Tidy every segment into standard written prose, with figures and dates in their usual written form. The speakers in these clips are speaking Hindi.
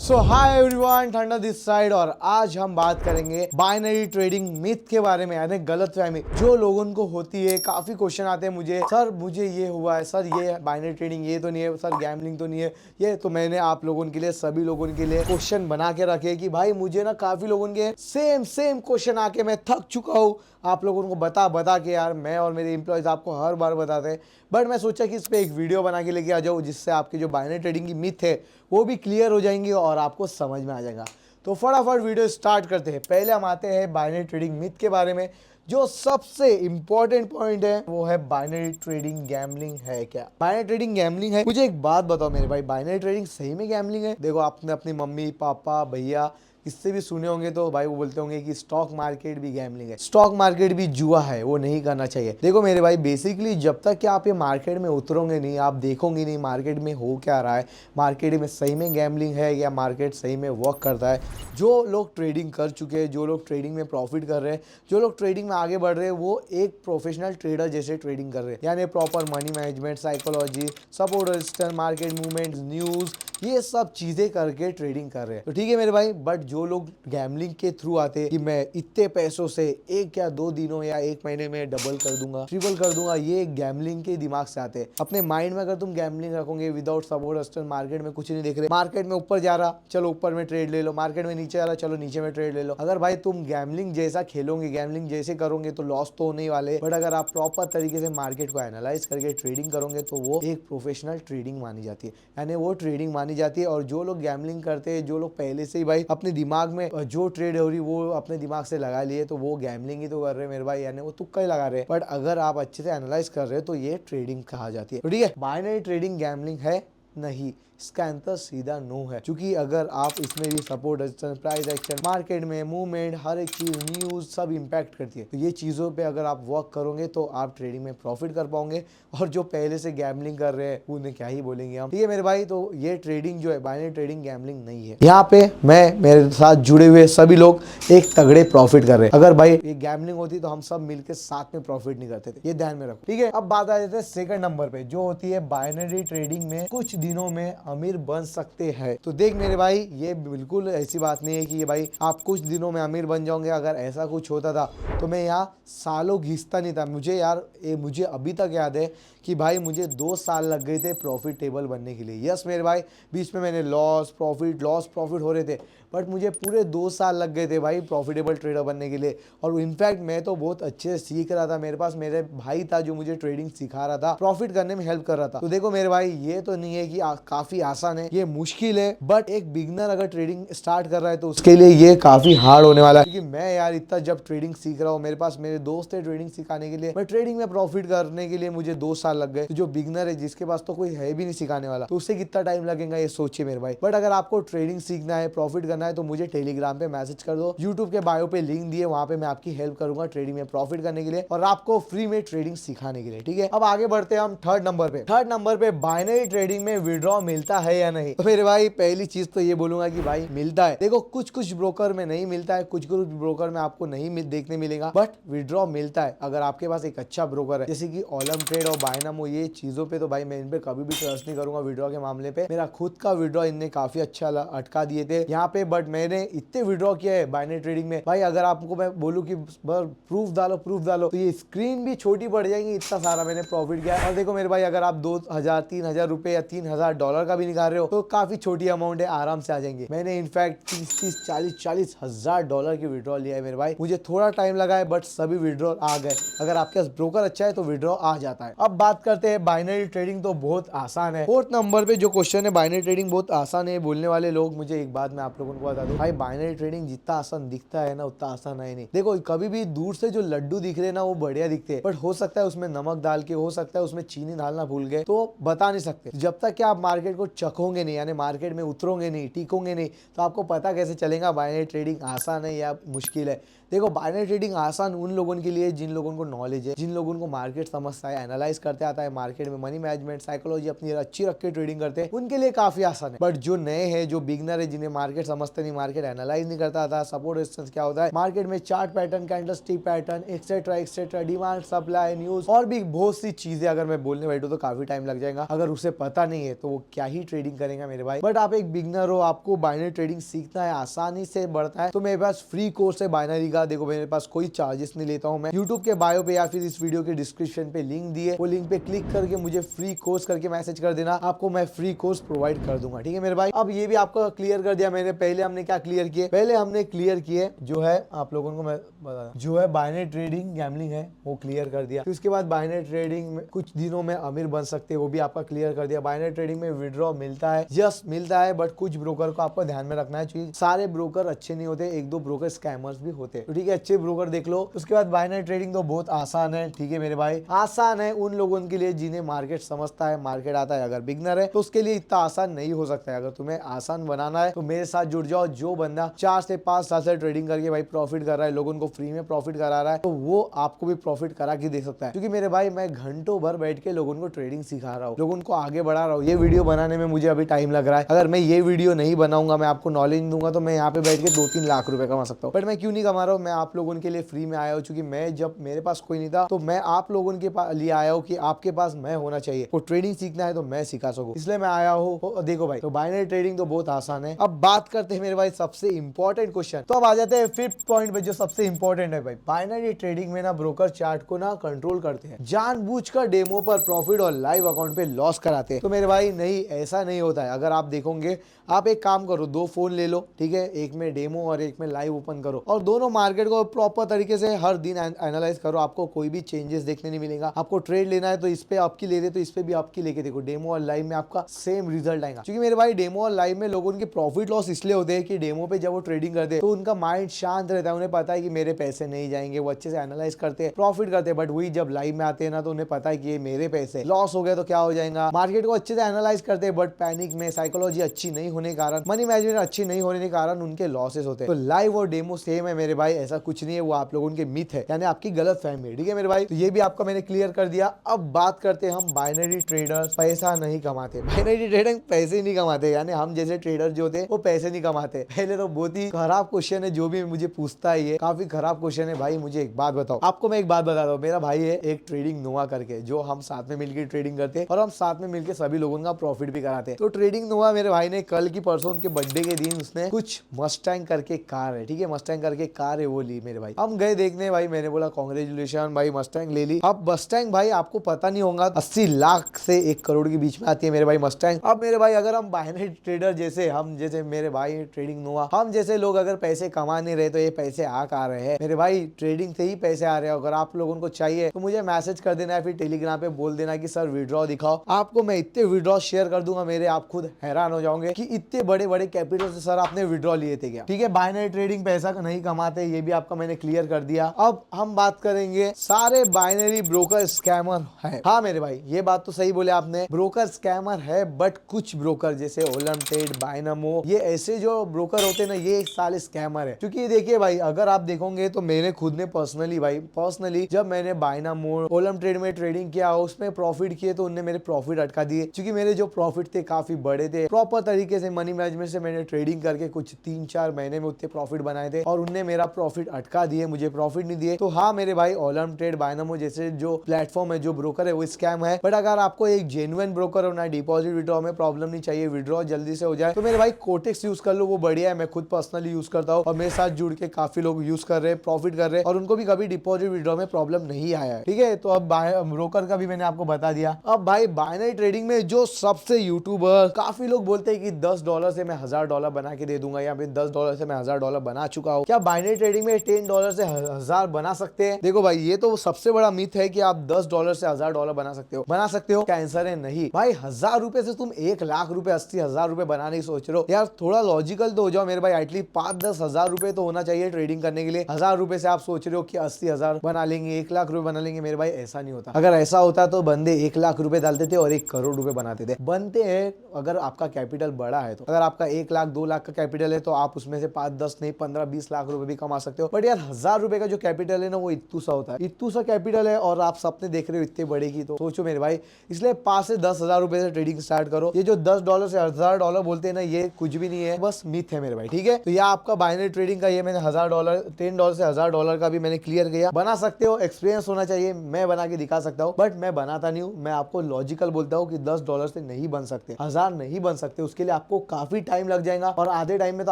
सो हाय एवरीवन, ठंडा दिस साइड। और आज हम बात करेंगे बाइनरी ट्रेडिंग मिथ के बारे में, यानी गलतफहमी जो लोगों को होती है। काफी क्वेश्चन आते हैं मुझे, सर मुझे ये हुआ है, सर ये बाइनरी ट्रेडिंग ये तो नहीं है, सर गैम्बलिंग तो नहीं है ये। तो मैंने आप लोगों के लिए, सभी लोगों के लिए क्वेश्चन बना के रखे कि भाई मुझे ना काफी लोगों के सेम क्वेश्चन आके मैं थक चुका हूँ आप लोगों को बता बता के। यार मैं और मेरे एम्प्लॉयज आपको हर बार बताते हैं, बट मैं सोचा कि इस पे एक वीडियो बना के लेके आ जाऊँ, जिससे आपकी जो बाइनरी ट्रेडिंग की मिथ है वो भी क्लियर हो जाएंगी और आपको समझ में आ जाएगा। तो फटाफट वीडियो स्टार्ट करते हैं। पहले हम आते हैं बाइनरी ट्रेडिंग मिथ के बारे में। जो सबसे इंपॉर्टेंट पॉइंट है वो है बाइनरी ट्रेडिंग गैम्बलिंग है क्या? बाइनरी ट्रेडिंग गैम्बलिंग है? मुझे एक बात बताओ मेरे भाई, बाइनरी ट्रेडिंग सही में गैम्बलिंग है? देखो, आपने अपनी मम्मी पापा भैया इससे भी सुने होंगे तो भाई वो बोलते होंगे कि स्टॉक मार्केट भी गैम्बलिंग है, स्टॉक मार्केट भी जुआ है, वो नहीं करना चाहिए। देखो मेरे भाई, बेसिकली जब तक कि आप ये मार्केट में उतरोगे नहीं, आप देखोगे नहीं मार्केट में हो क्या रहा है, मार्केट में सही में गैम्बलिंग है या मार्केट सही में वर्क करता है। जो लोग ट्रेडिंग कर चुके हैं, जो लोग ट्रेडिंग में प्रॉफिट कर रहे हैं, जो लोग ट्रेडिंग में आगे बढ़ रहे हैं, वो एक प्रोफेशनल ट्रेडर जैसे ट्रेडिंग कर रहे हैं, यानी proper money management, psychology, support resistance, market movement, news, ये सब चीज़ें करके ट्रेडिंग कर रहे हैं। तो ठीक है मेरे भाई, बट जो लोग गैम्बलिंग के थ्रू आते हैं कि मैं इतने पैसों से एक या दो दिनों या एक महीने में डबल कर दूंगा, ट्रिपल कर दूंगा, ये गैम्बलिंग के दिमाग से आते हैं। अपने माइंड में अगर तुम गैम्बलिंग रखोगे विदाउट सपोर्ट रेजिस्टेंस, मार्केट में कुछ नहीं देख रहे, मार्केट में ऊपर जा रहा चलो ऊपर में ट्रेड ले लो, मार्केट में नीचे आ रहा चलो नीचे में ट्रेड ले लो। अगर भाई तुम गैम्बलिंग जैसा खेलोगे, गैम्बलिंग जैसे करोगे तो लॉस तो होने वाले, बट अगर आप प्रॉपर तरीके से मार्केट को एनालाइज करके ट्रेडिंग करोगे तो वो एक प्रोफेशनल ट्रेडिंग मानी जाती है, यानी वो ट्रेडिंग मानी जाती है। और जो लोग गैम्बलिंग करते हैं, जो लोग पहले से ही भाई अपने दिमाग में जो ट्रेड हो रही वो अपने दिमाग से लगा लिए, तो वो गैम्बलिंग ही तो कर रहे हैं मेरे भाई, यानी वो तुक्का ही लगा रहे हैं। बट अगर आप अच्छे से एनालाइज कर रहे हो तो ये ट्रेडिंग कहा जाती है। तो ठीक है, बाइनरी ट्रेडिंग गैम्बलिंग है नहीं, इसका आंसर सीधा नो है। क्योंकि अगर आप इसमें भी support resistance, price action, market में मूवमेंट, हर एक चीज, न्यूज सब इंपैक्ट करती है। तो ये चीजों पे अगर आप वर्क करोगे तो आप ट्रेडिंग में प्रॉफिट कर पाओगे। और जो पहले से गैम्बलिंग कर रहे हैं उन्हें क्या ही बोलेंगे हम। ठीक है मेरे भाई, तो ये ट्रेडिंग जो है बाइनरी ट्रेडिंग गैम्बलिंग नहीं है। यहाँ पे मैं, मेरे साथ जुड़े हुए सभी लोग एक तगड़े प्रॉफिट कर रहे हैं। अगर भाई ये गैम्बलिंग होती तो हम सब मिलकर साथ में प्रॉफिट नहीं करते थे, ये ध्यान में रखो। ठीक है, अब बात आ जाती है सेकंड नंबर पे, जो होती है बाइनरी ट्रेडिंग में कुछ दिनों में अमीर बन सकते हैं। तो देख मेरे भाई, ये बिल्कुल ऐसी बात नहीं है कि ये भाई आप कुछ दिनों में अमीर बन जाओगे। अगर ऐसा कुछ होता था तो मैं यहाँ सालों घिसता नहीं था। मुझे यार मुझे अभी तक याद है कि भाई मुझे 2 साल लग गए थे प्रॉफिटेबल बनने के लिए। यस मेरे भाई, बीच में मैंने लॉस प्रॉफिट हो रहे थे, बट मुझे पूरे 2 साल लग गए थे भाई प्रॉफिटेबल ट्रेडर बनने के लिए। और इनफैक्ट मैं तो बहुत अच्छे से सीख रहा था, मेरे पास मेरे भाई था जो मुझे ट्रेडिंग सिखा रहा था, प्रॉफिट करने में हेल्प कर रहा था। तो देखो मेरे भाई, ये तो नहीं है कि काफी आसान है, ये मुश्किल है। बट एक बिगनर अगर ट्रेडिंग स्टार्ट कर रहा है तो उसके लिए ये काफी हार्ड होने वाला है। क्योंकि मैं यार इतना जब ट्रेडिंग सीख रहा हूँ, मेरे पास मेरे दोस्त है ट्रेडिंग सिखाने के लिए, मैं ट्रेडिंग में प्रॉफिट करने के लिए मुझे 2 साल लग गए। तो जो बिगनर है, जिसके पास तो कोई है भी नहीं सिखाने वाला, तो उसे कितना टाइम लगेगा ये सोचिए मेरे भाई। बट अगर आपको ट्रेडिंग सीखना है, प्रॉफिट करना है, तो मुझे टेलीग्राम पे मैसेज कर दो, यूट्यूब के बायो पे लिंक दिए, वहां पे मैं आपकी हेल्प करूंगा ट्रेडिंग में प्रॉफिट करने के लिए और आपको फ्री में ट्रेडिंग सिखाने के लिए। ठीक है, अब आगे बढ़ते हैं हम थर्ड नंबर पे। थर्ड नंबर पे बाइनरी ट्रेडिंग में विड्रॉ मिलता है या नहीं? तो मेरे भाई पहली चीज तो ये बोलूंगा कि भाई मिलता है। देखो कुछ कुछ ब्रोकर में नहीं मिलता है, कुछ कुछ ब्रोकर में आपको नहीं देखने मिलेगा, बट विड्रॉ मिलता है अगर आपके पास एक अच्छा ब्रोकर है, जैसे कि ओलम ट्रेड और बायनामो। ये चीजों पे तो भाई मैं इन पे कभी भी ट्रस्ट नहीं करूंगा विड्रॉ के मामले पे। मेरा खुद का विड्रॉ इनने काफी अच्छा अटका दिए थे यहाँ पे, बट मैंने इतने विड्रॉ किया है बाइनरी ट्रेडिंग में भाई, अगर आपको मैं बोलूं कि प्रूफ डालो तो ये स्क्रीन भी छोटी पड़ जाएगी, इतना सारा मैंने प्रॉफिट किया है। और देखो मेरे भाई, अगर आप 2000 3000 रुपए या $3000 का भी निकाल रहे हो तो काफी छोटी अमाउंट है, आराम से आ जाएंगे। मैंने इनफैक्ट 30 हजार डॉलर की विड्रॉ लिया है मेरे भाई। मुझे थोड़ा टाइम लगा है बट सभी विड्रॉ आ गए। अगर आपके पास ब्रोकर अच्छा है तो विड्रॉ आ जाता है। अब बात करते हैं बाइनरी ट्रेडिंग तो बहुत आसान है। फोर्थ नंबर पे जो क्वेश्चन है, बाइनरी ट्रेडिंग बहुत आसान है, बोलने वाले लोग, मुझे एक बात मैं आप लोगों को बता दूं भाई, बाइनरी ट्रेडिंग जितना आसान दिखता है ना उतना आसान है नहीं। देखो कभी भी दूर से जो लड्डू दिख रहे हैं ना वो बढ़िया दिखते हैं, बट हो सकता है उसमें नमक डाल के, हो सकता है उसमें चीनी डालना भूल गए, तो बता नहीं सकते। जब तक कि आप मार्केट को चखोगे नहीं, यानी मार्केट में उतरोगे नहीं, टिकोगे नहीं, तो आपको पता कैसे चलेगा बाइनरी ट्रेडिंग आसान है या मुश्किल है। देखो बाइनरी ट्रेडिंग आसान उन लोगों के लिए जिन लोगों को नॉलेज है, जिन लोगों को मार्केट समझता है, एनालाइज करते आता है, मार्केट में मनी मैनेजमेंट साइकोलॉजी अपनी अच्छी रख के ट्रेडिंग करते हैं, उनके लिए काफी आसान है। बट जो नए हैं, जो बिगनर है, जिन्हें मार्केट समझते नहीं, मार्केट एनालाइज नहीं करता था, सपोर्ट रेजिस्टेंस क्या होता है, मार्केट में chart pattern, candlestick pattern, etcetera etcetera, demand supply news और भी बहुत सी चीजें अगर मैं बोलने बैठूं तो काफी टाइम लग जाएगा। अगर उसे पता नहीं है तो वो क्या ही ट्रेडिंग करेगा मेरे भाई। बट आप एक बिगनर हो, आपको बाइनरी ट्रेडिंग सीखना है, आसानी से बढ़ता है, तो मेरे पास फ्री कोर्स है बाइनरी का। देखो मेरे पास कोई चार्जेस नहीं लेता हूँ मैं। यूट्यूब के बायो पे या फिर इस वीडियो के डिस्क्रिप्शन पे लिंक दिए, वो लिंक पे क्लिक करके मुझे फ्री कोर्स करके मैसेज कर देना, आपको मैं फ्री कोर्स प्रोवाइड कर दूंगा। ठीक है मेरे भाई। अब ये भी आपको क्लियर कर दिया मैंने। पहले हमने क्या क्लियर किए, पहले हमने क्लियर किए जो है आप लोगों को मैं बता जो है बाइनरी ट्रेडिंग गैम्बलिंग है, वो क्लियर कर दिया। फिर उसके बाद बाइनरी ट्रेडिंग में कुछ दिनों में अमीर बन सकते हैं, वो भी आपका क्लियर कर दिया। बाइनरी ट्रेडिंग में विड्रॉ मिलता है, यस मिलता है, बट कुछ ब्रोकर को आपको ध्यान में रखना है, क्योंकि सारे ब्रोकर अच्छे नहीं होते, एक दो ब्रोकर स्कैमर्स भी होते हैं। तो ठीक है, अच्छे ब्रोकर देख लो। उसके बाद बाइनरी ट्रेडिंग तो बहुत आसान है। ठीक है मेरे भाई, आसान है उन लोगों के लिए जिन्हें मार्केट समझता है, मार्केट आता है। अगर बिगनर है तो उसके लिए इतना आसान नहीं हो सकता है। अगर तुम्हें आसान बनाना है तो मेरे साथ जुड़ जाओ। जो बंदा 4 से 5 साल से ट्रेडिंग करके भाई प्रॉफिट कर रहा है, लोगों को फ्री में प्रॉफिट करा रहा है, तो वो आपको भी प्रॉफिट करा के दे सकता है। क्योंकि मेरे भाई मैं घंटों भर बैठ के लोगों को ट्रेडिंग सिखा रहा हूँ, लोगों को आगे बढ़ा रहा हूँ। ये वीडियो बनाने में मुझे अभी टाइम लग रहा है। अगर मैं ये वीडियो नहीं बनाऊंगा, मैं आपको नॉलेज दूंगा, तो मैं यहाँ पे बैठ के 2-3 लाख रुपए कमा सकता हूँ। बट मैं क्यों नहीं कमा रहा हूँ, मैं आप लोगों के लिए फ्री में आया हूँ। क्योंकि मैं जब मेरे पास कोई नहीं था तो मैं आप लोगों के लिए आया हूँ कि आपके पास मैं होना चाहिए। वो ट्रेडिंग सीखना है तो मैं सिखा सकूँ, इसलिए मैं आया हूँ। देखो भाई, तो बाइनरी ट्रेडिंग तो बहुत आसान है। अब बात करते हैं मेरे भाई सबसे इंपॉर्टेंट क्वेश्चन। तो अब आ जाते हैं 5th पॉइंट पे, जो सबसे इंपॉर्टेंट है भाई। बाइनरी ट्रेडिंग में ना ब्रोकर चार्ट को ना कंट्रोल करते हैं, जानबूझकर डेमो पर प्रॉफिट और लाइव अकाउंट पे लॉस कराते हैं। तो मेरे भाई नहीं, ऐसा नहीं होता है। अगर आप देखोगे, आप एक काम करो, 2 फोन ले लो, ठीक है, एक में डेमो और एक में लाइव ओपन करो, और दोनों मार्केट को प्रॉपर तरीके से हर दिन एनालाइज करो। आपको कोई भी चेंजेस देखने नहीं मिलेगा। आपको ट्रेड लेना है तो इस पे आपकी ले रहे, तो इस पे भी आपकी लेके देखो, डेमो और लाइव में आपका सेम रिजल्ट आएगा। क्योंकि मेरे भाई डेमो और लाइव में लोगों के प्रॉफिट लॉस इसलिए होते हैं कि डेमो पे जब वो ट्रेडिंग करते हैं तो उनका माइंड शांत रहता है, उन्हें पता है कि मेरे पैसे नहीं जाएंगे, वो अच्छे से एनालाइज करते हैं, प्रॉफिट करते हैं। बट वही जब लाइव में आते हैं ना, तो उन्हें पता है कि ये मेरे पैसे लॉस हो गए तो क्या हो जाएगा। मार्केट को अच्छे से एनालाइज करते हैं, बट पैनिक में साइकोलॉजी अच्छी नहीं होने के कारण, मनी मैनेजमेंट अच्छी नहीं होने के कारण उनके लॉसेस होते हैं। तो लाइव और डेमो सेम है मेरे भाई, ऐसा कुछ नहीं है, वो आप लोगों के मिथ है, यानी आपकी गलत फहमी है। ठीक है मेरे भाई, तो ये भी आपका मैंने क्लियर कर दिया। अब बात करते हैं हम बाइनरी ट्रेडर्स पैसा नहीं कमाते। बाइनरी ट्रेडर पैसे नहीं कमाते, यानी हम जैसे ट्रेडर जो होते हैं वो पैसे नहीं कमाते। पहले तो बहुत ही खराब क्वेश्चन है, जो भी मुझे पूछता है ये काफी खराब क्वेश्चन है भाई। मुझे एक बात बताओ, आपको मैं एक बात बता दूं, मेरा भाई है एक ट्रेडिंग नोवा करके, जो हम साथ में मिलकर ट्रेडिंग करते हैं और हम साथ में मिलकर सभी लोगों का प्रॉफिट भी कराते हैं। तो ट्रेडिंग नोवा मेरे भाई ने कल की परसों उनके बर्थडे के दिन उसने कुछ मस्टैंग करके कार है, ठीक है, मस्टैंग करके कार है, वो ली मेरे भाई। हम गए देखने भाई, मैंने बोला कांग्रेचुलेशन भाई, मस्टैंग ले ली। अब मस्टैंग भाई आपको पता नहीं होगा 80 लाख से 1 करोड़ के बीच में आती है मेरे भाई मस्टैंग। अब मेरे भाई अगर हम बाइनरी ट्रेडर जैसे, हम जैसे मेरे भाई ट्रेडिंग नोवा, हम जैसे लोग अगर पैसे कमा नहीं रहे तो ये पैसे आ कहाँ रहे हैं मेरे भाई, ट्रेडिंग से ही पैसे आ रहे हैं। अगर आप लोगों को चाहिए तो मुझे मैसेज कर देना है, फिर टेलीग्राम पे बोल देना कि सर विड्रॉ दिखाओ, आपको मैं इतने विड्रॉ शेयर कर दूंगा मेरे, आप खुद हैरान हो जाओगे कि इतने बड़े बड़े कैपिटल से सर आपने विड्रॉ लिए थे क्या। ठीक है, बाइनरी ट्रेडिंग पैसा नहीं कमाते, ये भी आपका मैंने क्लियर कर दिया। अब हम बात करेंगे, सारे बाइनरी ब्रोकर स्कैमर है। हाँ मेरे भाई, ये बात तो सही बोले आपने, ब्रोकर स्कैमर है, बट कुछ ब्रोकर जैसे ओलम ट्रेड, बाइनमो, ये ऐसे जो ब्रोकर होते हैं ना, ये साले स्कैमर है। क्योंकि देखिए भाई, अगर आप देखोगे तो मैंने खुद ने पर्सनली जब मैंने बाइनमो, ओलम ट्रेड में ट्रेडिंग किया, उसमें प्रॉफिट किए, तो उनने मेरे प्रॉफिट अटका दिए। क्योंकि मेरे जो प्रॉफिट थे काफी बड़े थे, प्रॉपर तरीके से मनी मैनेजमेंट से मैंने ट्रेडिंग करके कुछ 3-4 महीने में उतने प्रॉफिट बनाए थे, और उनने मेरा प्रॉफिट अटका दिए, मुझे प्रॉफिट नहीं दिए। तो हाँ मेरे भाई, ओलम ट्रेड, बाइनमो जैसे जो प्लेटफॉर्म है, जो ब्रोकर है, वो स्कैम है। बट अगर आपको एक जेन्युइन ब्रोकर होना है, डिपॉजिट विड्रॉ में प्रॉब्लम नहीं चाहिए, विड्रॉ जल्दी से हो जाए, तो मेरे भाई कोटेक्स यूज कर लो, वो बढ़िया है। मैं खुद पर्सनली यूज करता हूँ और मेरे साथ जुड़ के काफी लोग यूज कर रहे हैं, प्रॉफिट कर रहे हैं, और उनको भी कभी डिपॉजिट विड्रॉ में प्रॉब्लम नहीं आया है। ठीक है, तो अब ब्रोकर का भी मैंने आपको बता दिया। अब भाई बाइनरी ट्रेडिंग में जो सबसे यूट्यूबर, काफी लोग बोलते हैं कि $10 से मैं $1000 बना के दे दूंगा, या फिर $10 से मैं $1000 बना चुका हूँ। क्या बाइनरी ट्रेडिंग में $10 से 1000 बना सकते हैं? देखो भाई, ये तो सबसे बड़ा मिथ है कि आप $10 से $1000 बना सकते हो। क्या आंसर है नहीं भाई। ₹1000 से तुम 1 लाख रुपए, 80,000 रुपए बनाने की सोच रहे हो यार, थोड़ा लॉजिकल तो हो जाओ मेरे भाई। एटलीस्ट 5-10 हजार रुपए तो होना चाहिए ट्रेडिंग करने के लिए। ₹1000 से आप सोच रहे हो कि 80,000 बना लेंगे, 1 लाख रुपए बना लेंगे। मेरे भाई ऐसा नहीं होता। अगर ऐसा होता तो बंदे 1 लाख रुपए डालते थे और 1 करोड़ रुपए बनाते थे। बनते हैं अगर आपका कैपिटल बड़ा बड़ा है तो अगर आपका 1 लाख 2 लाख का कैपिटल है तो आप उसमें से 5 10 नहीं 15 20 लाख रुपए भी कमा सकते हो। बट यार 1000 रुपए का जो कैपिटल है ना वो इत्तू सा होता है, इत्तू सा कैपिटल है और आप सपने देख रहे हो इतने बड़े की, तो सोचो मेरे भाई। इसलिए 5 से 10 हजार रुपए से ट्रेडिंग स्टार्ट करो। ये जो $10 से $1000 बोलते हैं ना, ये कुछ भी नहीं है, बस मिथ है मेरे भाई, ठीक है। तो यह आपका बाइनरी ट्रेडिंग का ये मैंने $1000 $10 से $1000 का भी मैंने क्लियर किया। बना सकते हो, एक्सपीरियंस होना चाहिए, मैं बना के दिखा सकता हूँ बट मैं बनाता नहीं हूँ। मैं आपको लॉजिकल बोलता हूँ कि $10 से नहीं बन सकते, 1000 नहीं बन सकते, उसके लिए आपको काफी टाइम लग जाएगा और आधे टाइम में तो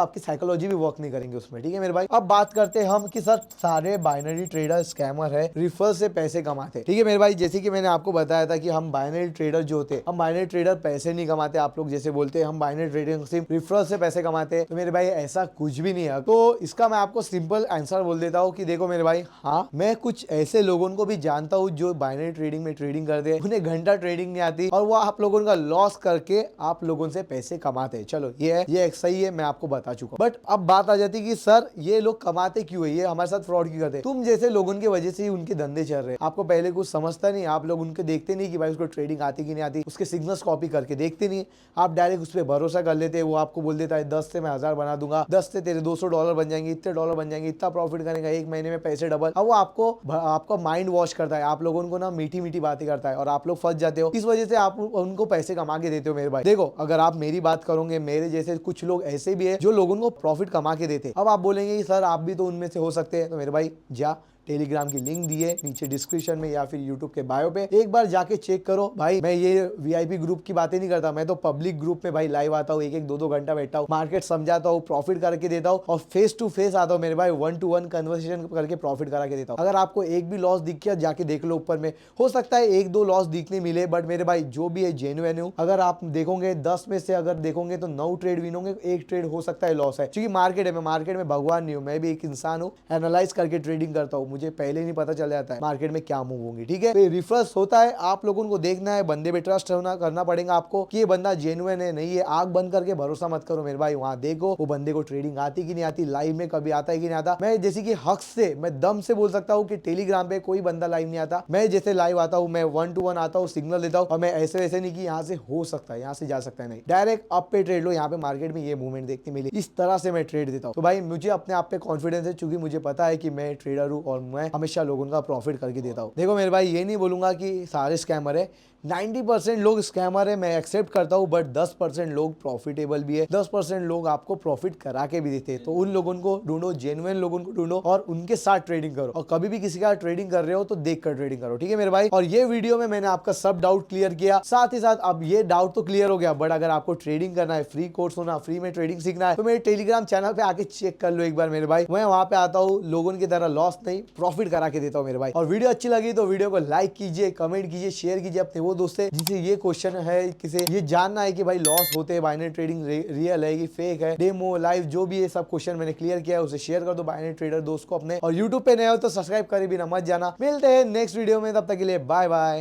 आपकी साइकोलॉजी भी वर्क नहीं करेंगे उसमें, ठीक है मेरे भाई। अब बात करते हैं हम कि सर सारे बाइनरी ट्रेडर स्कैमर है, रिफर से पैसे कमाते, ठीक है मेरे भाई। जैसे कि मैंने आपको बताया था कि हम बाइनरी ट्रेडर जो होते हैं, हम बाइनरी ट्रेडर पैसे नहीं कमाते। आप लोग जैसे बोलते हैं हम बाइनरी ट्रेडिंग सिर्फ रिफरल से पैसे कमाते हैं, तो मेरे भाई ऐसा कुछ भी नहीं है। तो इसका मैं आपको सिंपल आंसर बोल देता हूँ कि देखो मेरे भाई, हाँ मैं कुछ ऐसे लोगों को भी जानता हूँ जो बाइनरी ट्रेडिंग में ट्रेडिंग करते हैं, उन्हें घंटा ट्रेडिंग नहीं आती और वो आप लोगों का लॉस करके आप लोगों से पैसे कमाते हैं। चलो ये एक सही है, मैं आपको बता चुका हूँ। बट अब बात आ जाती है कि सर ये लोग कमाते क्यों है, ये हमारे साथ फ्रॉड क्यों करते हैं। तुम जैसे लोगों की वजह से ही उनके धंधे चल रहे हैं। आपको पहले कुछ समझता नहीं, आप लोग उनके देखते नहीं कि भाई उसको ट्रेडिंग आती कि नहीं आती, उसके सिग्नल्स कॉपी करके देखते नहीं, आप डायरेक्ट उस पर भरोसा कर लेते हैं। वो आपको बोल देता है 10 से मैं 1000 बना दूंगा, 10 से तेरे $200 बन जाएंगे, इतने डॉलर बन जाएंगे, इतना प्रॉफिट करेगा, 1 महीने में पैसे डबल। अब वो आपका माइंड वॉश करता है, आप लोगों को ना मीठी मीठी बातें करता है और आप लोग फंस जाते हो। इस वजह से आप उनको पैसे कमा के देते हो मेरे भाई। देखो अगर आप मेरी बात करोगे, मेरे जैसे कुछ लोग ऐसे भी है जो लोगों को प्रॉफिट कमा के देते। अब आप बोलेंगे कि सर आप भी तो उनमें से हो सकते हैं, तो मेरे भाई जा टेलीग्राम की लिंक दी है नीचे डिस्क्रिप्शन में या फिर यूट्यूब के बायो पे, एक बार जाके चेक करो भाई। मैं ये वीआईपी ग्रुप की बातें नहीं करता, मैं तो पब्लिक ग्रुप में भाई लाइव आता हूँ, 1-1 2-2 घंटा बैठता हूँ, मार्केट समझाता हूँ, प्रॉफिट करके देता हूँ और फेस टू फेस आता हूँ मेरे भाई, 1-to-1 कन्वर्सेशन करके प्रॉफिट करा के देता हूँ। अगर आपको एक भी लॉस दिख गया जाके देख लो ऊपर में, हो सकता है 1-2 लॉस दिखने मिले बट मेरे भाई जो भी है जेन्युइन हूँ। अगर आप देखोगे 10 में से अगर देखोगे तो 9 ट्रेड विन होंगे, 1 ट्रेड हो सकता है लॉस है, क्योंकि मार्केट है, मैं मार्केट में भगवान नहीं हूँ, मैं भी एक इंसान हूँ, एनालाइज करके ट्रेडिंग करता हूँ, मुझे पहले नहीं पता चल जाता है मार्केट में क्या मूव होंगी, ठीक है। तो रिफर्स होता है, आप लोगों को देखना है, बंदे पे ट्रस्ट करना पड़ेगा आपको कि ये बंदा जेन्युइन है नहीं है। आंख बंद करके भरोसा मत करो मेरे भाई, वहां देखो वो बंदे को ट्रेडिंग आती कि नहीं आती, लाइव में कभी आता है कि नहीं आता। मैं जैसे कि हक से मैं दम से बोल सकता हूँ कि टेलीग्राम पे कोई बंदा लाइव नहीं आता, मैं जैसे लाइव आता हूँ, मैं 1-to-1 आता हूँ, सिग्नल देता हूँ और मैं ऐसे वैसे नहीं कि यहाँ से हो सकता है, यहाँ से जा सकता है, नहीं, डायरेक्ट अप पे ट्रेड लो। यहाँ पे मार्केट में ये मूवमेंट देखने मिली, इस तरह से मैं ट्रेड देता हूँ। तो भाई मुझे अपने आप पे कॉन्फिडेंस है, क्योंकि मुझे पता है कि मैं ट्रेडर हूँ और मैं हमेशा लोगों का प्रॉफिट करके देता हूँ। देखो मेरे भाई, ये नहीं बोलूंगा कि सारे स्कैमर है, 90% लोग स्कैमर है, मैं एक्सेप्ट करता हूँ, बट 10% लोग प्रॉफिटेबल भी है, 10% लोग आपको प्रॉफिट करा के भी देते हैं। तो उन लोगों को ढूंढो, जेन्युइन लोगों को ढूंढो और उनके साथ ट्रेडिंग करो। और कभी भी किसी का ट्रेडिंग कर रहे हो तो देख कर ट्रेडिंग करो, ठीक है मेरे भाई। और ये वीडियो में मैंने आपका सब डाउट क्लियर किया, साथ ही साथ अब ये डाउट तो क्लियर हो गया, बट अगर आपको ट्रेडिंग करना है, फ्री कोर्स होना, फ्री में ट्रेडिंग सीखना है, तो मेरे टेलीग्राम चैनल पे आके चेक कर लो एक बार मेरे भाई। मैं वहां पे आता हूँ, लोगों की तरह लॉस नहीं, प्रॉफिट करा के देता हूँ मेरे भाई। और वीडियो अच्छी लगी तो वीडियो को लाइक कीजिए, कमेंट कीजिए, शेयर कीजिए अपने वो दोस्त से जिसे ये क्वेश्चन है, किसे ये जानना है कि भाई लॉस होते हैं, बाइनरी ट्रेडिंग रियल है कि फेक है, डेमो लाइव जो भी है, सब क्वेश्चन मैंने क्लियर किया है, उसे शेयर कर दो बाइनरी ट्रेडर दोस्त को अपने। और यूट्यूब पे नए हो तो सब्सक्राइब करे बिना मत जाना। मिलते हैं नेक्स्ट वीडियो में, तब तक के लिए बाय बाय।